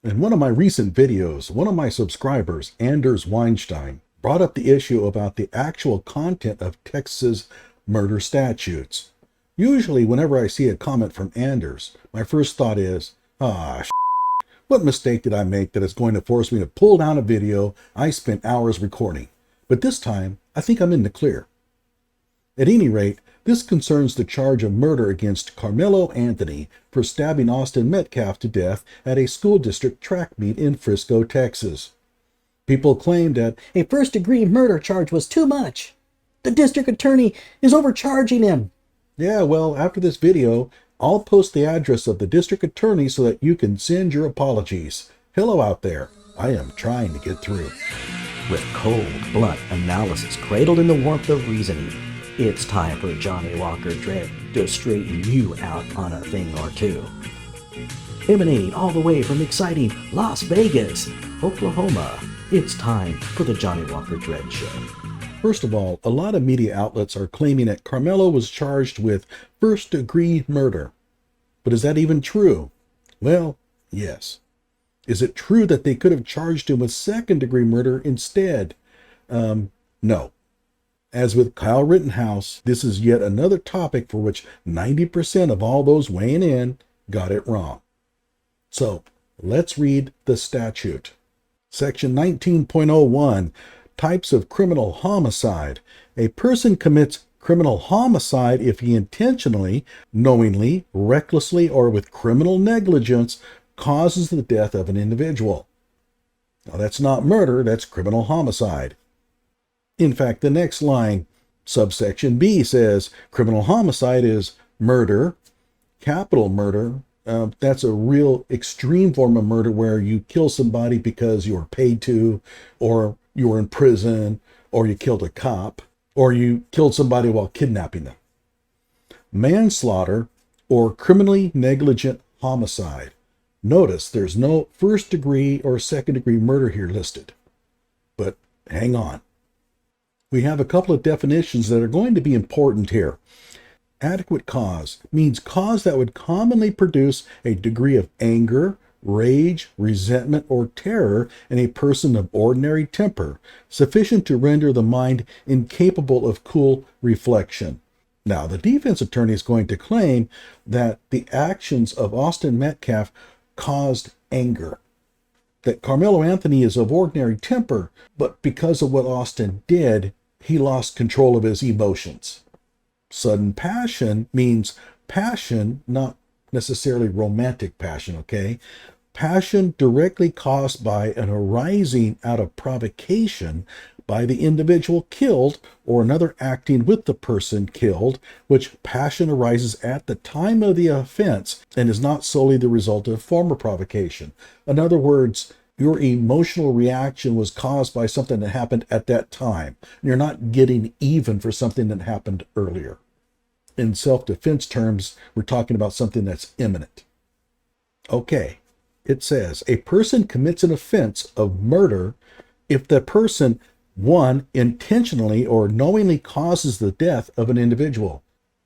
In one of my recent videos, one of my subscribers, Anders Weinstein, brought up the issue about the actual content of Texas murder statutes. Usually, whenever I see a comment from Anders, my first thought is, what mistake did I make that is going to force me to pull down a video I spent hours recording? But this time, I think I'm in the clear. At any rate, this concerns the charge of murder against Karmelo Anthony for stabbing Austin Metcalf to death at a school district track meet in Frisco, Texas. People claim that a first-degree murder charge was too much. The district attorney is overcharging him. Yeah, well, after this video, I'll post the address of the district attorney so that you can send your apologies. Hello out there. I am trying to get through. With cold, blunt analysis cradled in the warmth of reasoning, it's time for Johnny Walker Dread to straighten you out on a thing or two. Emanating all the way from exciting Las Vegas, Oklahoma, it's time for the Johnny Walker Dread Show. First of all, a lot of media outlets are claiming that Karmelo was charged with first-degree murder. But is that even true? Well, yes. Is it true that they could have charged him with second-degree murder instead? No. As with Kyle Rittenhouse, this is yet another topic for which 90% of all those weighing in got it wrong. So, let's read the statute. Section 19.01, Types of Criminal Homicide. A person commits criminal homicide if he intentionally, knowingly, recklessly, or with criminal negligence causes the death of an individual. Now, that's not murder, that's criminal homicide. In fact, the next line, subsection B, says criminal homicide is murder, capital murder. That's a real extreme form of murder where you kill somebody because you were paid to, or you were in prison, or you killed a cop, or you killed somebody while kidnapping them. Manslaughter or criminally negligent homicide. Notice there's no first degree or second degree murder here listed. But hang on. We have a couple of definitions that are going to be important here. Adequate cause means cause that would commonly produce a degree of anger, rage, resentment, or terror in a person of ordinary temper, sufficient to render the mind incapable of cool reflection. Now, the defense attorney is going to claim that the actions of Austin Metcalf caused anger, that Karmelo Anthony is of ordinary temper, but because of what Austin did, he lost control of his emotions. Sudden passion means passion, not necessarily romantic passion, okay? Passion directly caused by an arising out of provocation by the individual killed or another acting with the person killed, which passion arises at the time of the offense and is not solely the result of former provocation. In other words, your emotional reaction was caused by something that happened at that time. You're not getting even for something that happened earlier. In self-defense terms, we're talking about something that's imminent. Okay, it says a person commits an offense of murder if the person, one, intentionally or knowingly causes the death of an individual.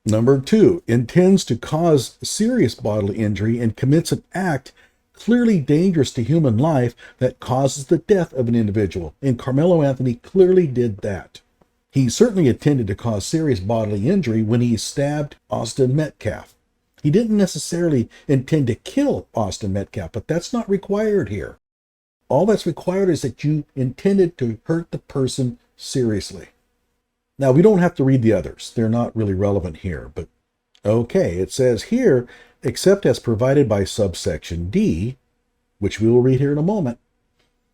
Number two, intends to cause serious bodily injury and commits an act clearly dangerous to human life that causes the death of an individual. And Karmelo Anthony clearly did that. He certainly intended to cause serious bodily injury when he stabbed Austin Metcalf. He didn't necessarily intend to kill Austin Metcalf, but that's not required here. All that's required is that you intended to hurt the person seriously. Now, we don't have to read the others. They're not really relevant here, but okay, it says here, except as provided by subsection D, which we will read here in a moment,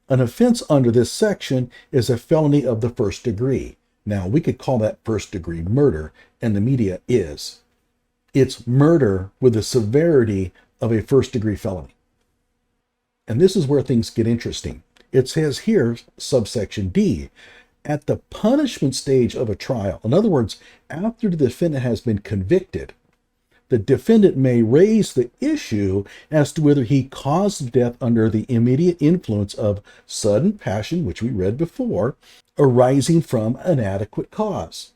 an offense under this section is a felony of the first degree. Now, we could call that first degree murder, and the media is. It's murder with the severity of a first degree felony. And this is where things get interesting. It says here, subsection D, at the punishment stage of a trial, in other words, after the defendant has been convicted, the defendant may raise the issue as to whether he caused death under the immediate influence of sudden passion, which we read before, arising from an adequate cause.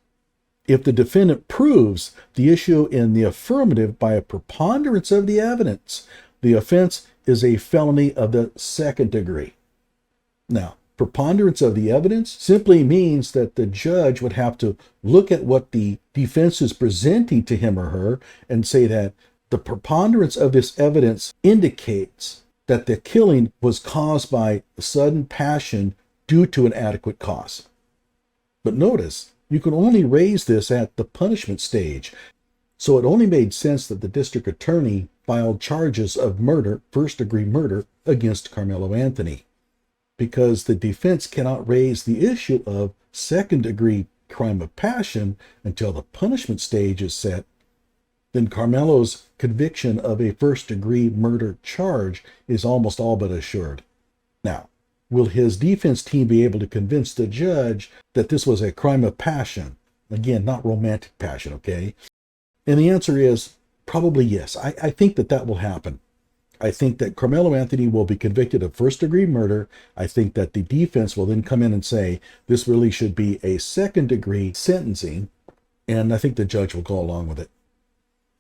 If the defendant proves the issue in the affirmative by a preponderance of the evidence, The offense is a felony of the second degree. Now, preponderance of the evidence simply means that the judge would have to look at what the defense is presenting to him or her and say that the preponderance of this evidence indicates that the killing was caused by sudden passion due to an adequate cause. But notice, you can only raise this at the punishment stage. So it only made sense that the district attorney filed charges of murder, first-degree murder, against Karmelo Anthony, because the defense cannot raise the issue of second-degree crime of passion until the punishment stage is set. Then Karmelo's conviction of a first-degree murder charge is almost all but assured. Now, will his defense team be able to convince the judge that this was a crime of passion? Again, not romantic passion, okay? And the answer is probably yes. I think that will happen. I think that Karmelo Anthony will be convicted of first-degree murder. I think that the defense will then come in and say, this really should be a second-degree sentencing, and I think the judge will go along with it.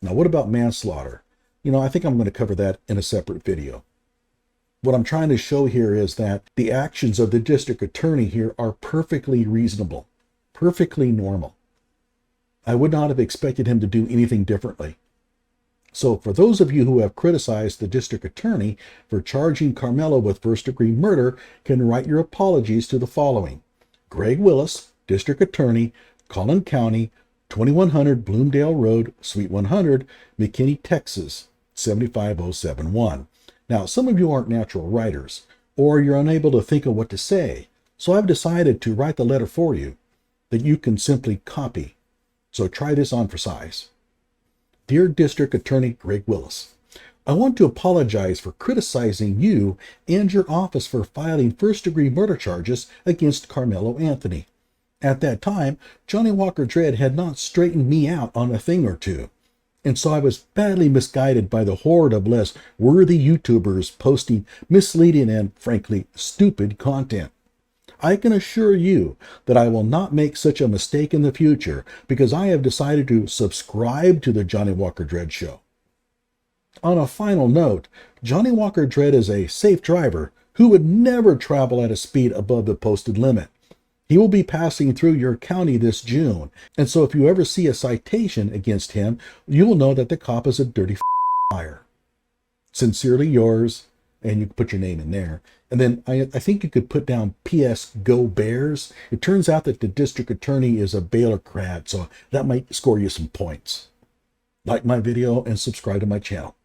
Now, what about manslaughter? I think I'm going to cover that in a separate video. What I'm trying to show here is that the actions of the district attorney here are perfectly reasonable, perfectly normal. I would not have expected him to do anything differently. So for those of you who have criticized the district attorney for charging Karmelo with first-degree murder, can write your apologies to the following: Greg Willis, District Attorney, Collin County, 2100 Bloomdale Road, Suite 100, McKinney, Texas, 75071. Now, some of you aren't natural writers, or you're unable to think of what to say, so I've decided to write the letter for you that you can simply copy. So try this on for size. Dear District Attorney Greg Willis, I want to apologize for criticizing you and your office for filing first-degree murder charges against Karmelo Anthony. At that time, Johnny Walker Dredd had not straightened me out on a thing or two, and so I was badly misguided by the horde of less worthy YouTubers posting misleading and, frankly, stupid content. I can assure you that I will not make such a mistake in the future because I have decided to subscribe to the Johnny Walker Dredd Show. On a final note, Johnny Walker Dredd is a safe driver who would never travel at a speed above the posted limit. He will be passing through your county this June, and so if you ever see a citation against him, you will know that the cop is a dirty liar. Sincerely yours, and you can put your name in there. And then I think you could put down P.S. Go Bears. It turns out that the district attorney is a Baylor-crat, so that might score you some points. Like my video and subscribe to my channel.